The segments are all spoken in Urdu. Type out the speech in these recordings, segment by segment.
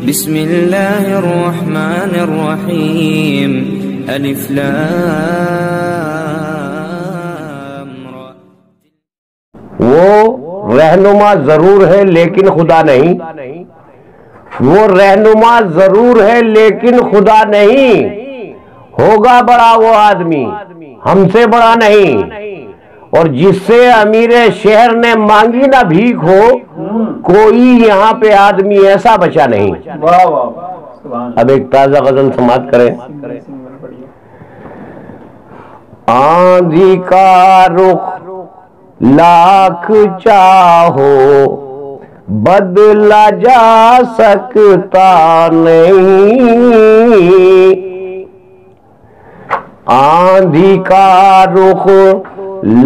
بسم الله الرحمن الرحيم الف لام را۔ وہ رہنما ضرور ہے لیکن خدا نہیں، وہ رہنما ضرور ہے لیکن خدا نہیں، ہوگا بڑا وہ آدمی ہم سے بڑا نہیں، اور جس سے امیر شہر نے مانگی نہ بھیک ہو، کوئی یہاں پہ آدمی ایسا بچا نہیں۔ اب ایک تازہ غزل سماعت کریں۔ آندھی کا رخ لاکھ چاہو بدلا جا سکتا نہیں، آندھی کا رخ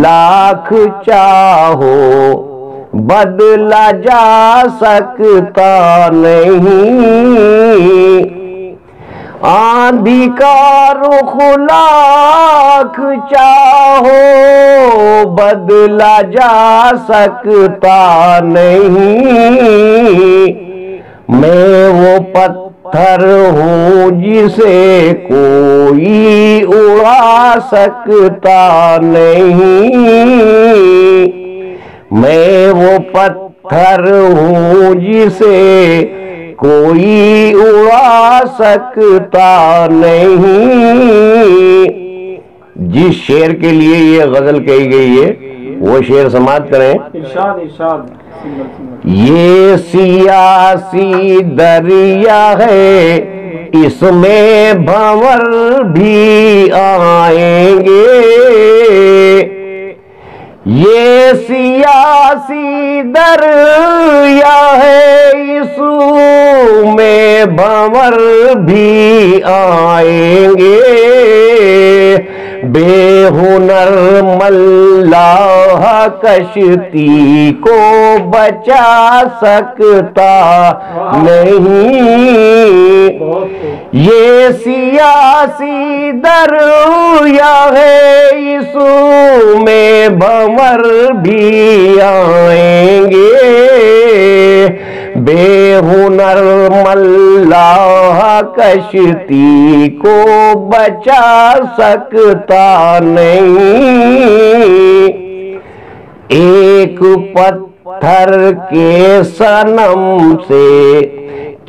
لاکھ چاہو بدلا جا سکتا نہیں، آندھی کا رخ لاکھ چاہو بدلا جا سکتا نہیں، میں وہ پتھر ہوں جسے کوئی اڑا سکتا نہیں، میں وہ پتھر ہوں جسے کوئی اڑا سکتا نہیں۔ جس شعر کے لیے یہ غزل کہی گئی ہے وہ شعر سماعت کریں۔ یہ سیاسی دریا ہے، اس میں بھنور بھی آئیں گے، یہ سیاسی دریا ہے، اس میں بھنور بھی آئیں گے، بے ہنر ملاح کشتی کو بچا سکتا نہیں، یہ سیاسی دریا ہے، اس میں بھنور بھی آئیں گے، بے ہنر ملاح کشتی کو بچا سکتا نہیں، ایک پتھر کے صنم سے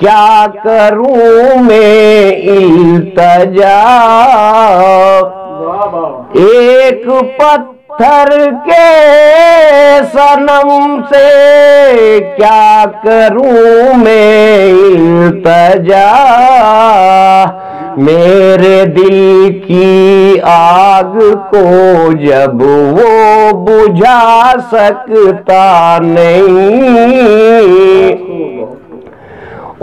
کیا کروں میں التجا، ایک پتھر کے صنم سے کیا کروں میں التجا، میرے دل کی آگ کو جب وہ بجھا سکتا نہیں،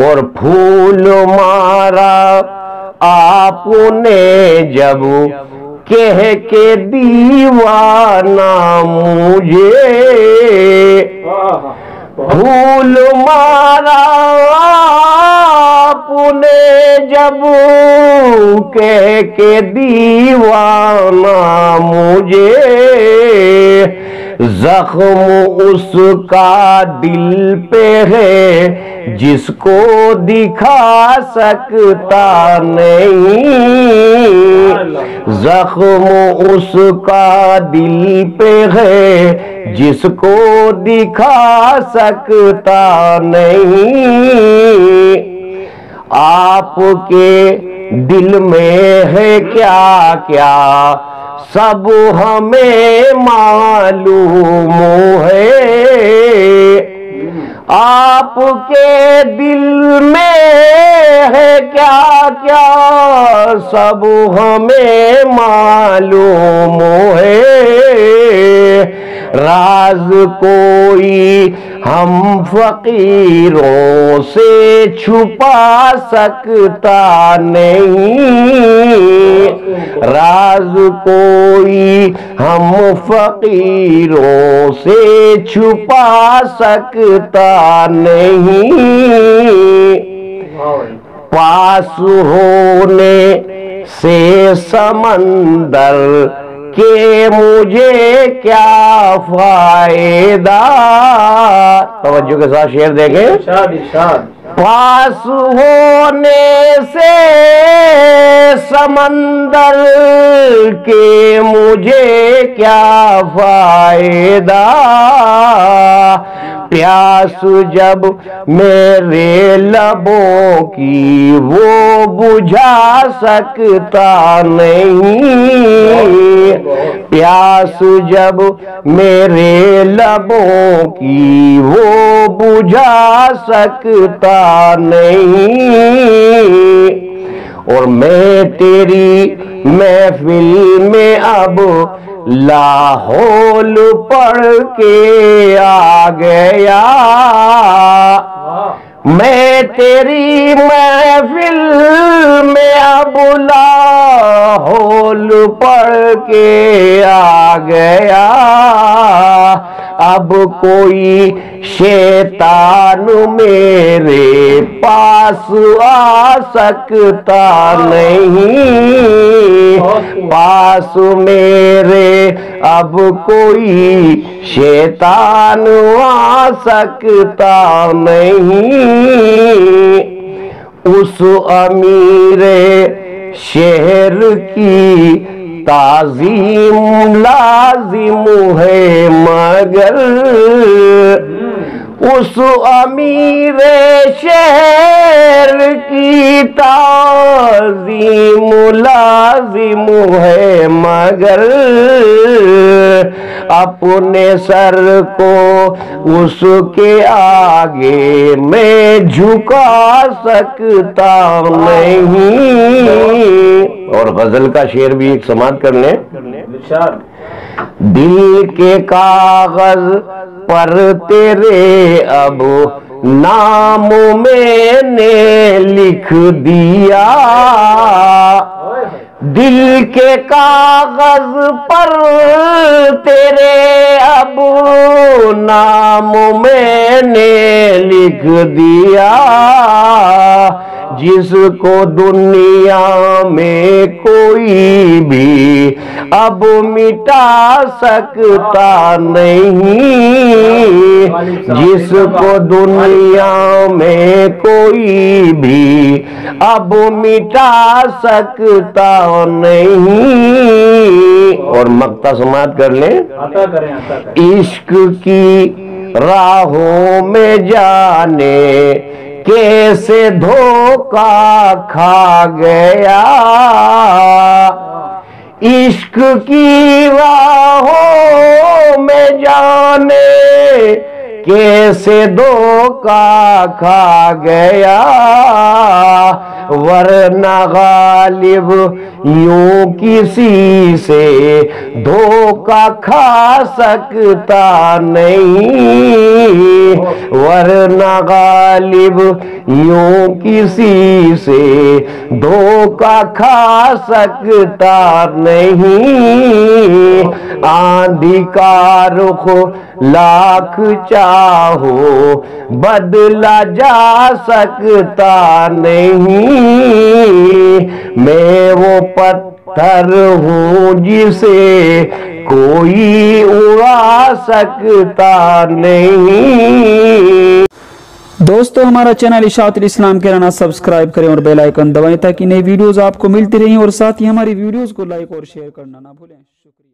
اور پھول مارا آپ نے جب کہہ کے دیوانہ مجھے، پھول مارا آپ نے جب کہہ کے دیوانہ مجھے، زخم اس کا دل پہ ہے جس کو دکھا سکتا نہیں، زخم اس کا دل پہ ہے جس کو دکھا سکتا نہیں، آپ کے دل میں ہے کیا کیا سب ہمیں معلوم ہے، آپ کے دل میں ہے کیا کیا سب ہمیں معلوم ہے، راز کوئی ہم فقیروں سے چھپا سکتا نہیں، راز کوئی ہم فقیروں سے چھپا سکتا نہیں، پاس ہونے سے سمندر کہ مجھے کیا فائدہ. توجہ کے ساتھ شعر دیکھیں. پاس ہونے سے سمندر کے مجھے کیا فائدہ. پیاس جب میرے لبوں کی وہ بجھا سکتا نہیں. پیاس جب میرے لبوں کی وہ بجھا سکتا نہیں. اور میں تیری محفل میں اب لاحول پڑھ کے آ گیا. میں تیری محفل میں اب لاحول پڑھ کے آ گیا. اب کوئی شیطان میرے پاس آ سکتا نہیں. پاس میرے اب کوئی شیطان آ سکتا نہیں. اس امیر شہر کی تعظیم لازم ہے مگر اس امیر شہر کی تعظیم لازم ہے مگر اپنے سر کو اس کے آگے میں جھکا سکتا نہیں. اور غزل کا شعر بھی ایک سماعت کر لیں. دل کے کاغذ پر تیرے اب نام میں نے لکھ دیا. دل کے کاغذ پر تیرے اب نام میں نے لکھ دیا. جس کو دنیا میں کوئی بھی اب مٹا سکتا نہیں. جس کو دنیا میں کوئی بھی اب مٹا سکتا نہیں. اور مقطع سماعت کر لیں. عشق کی راہوں میں جانے کیسے دھوکا کھا گیا. عشق کی راہوں میں جانے کیسے دھوکا کھا گیا. ورنہ غالب یوں کسی سے دھوکا کھا سکتا نہیں. ورنہ غالب یوں کسی سے دھوکا کھا سکتا نہیں. آندھی کا رخ لاکھ چاہو بدلا جا سکتا نہیں. میں وہ پتھر ہوں جسے کوئی اڑا سکتا نہیں. دوستو ہمارا چینل اشاعت الاسلام کے نام سبسکرائب کریں اور بیل آئیکن دبائیں تاکہ نئی ویڈیوز آپ کو ملتی رہیں اور ساتھ ہی ہماری ویڈیوز کو لائک اور شیئر کرنا نہ بھولیں. شکریہ.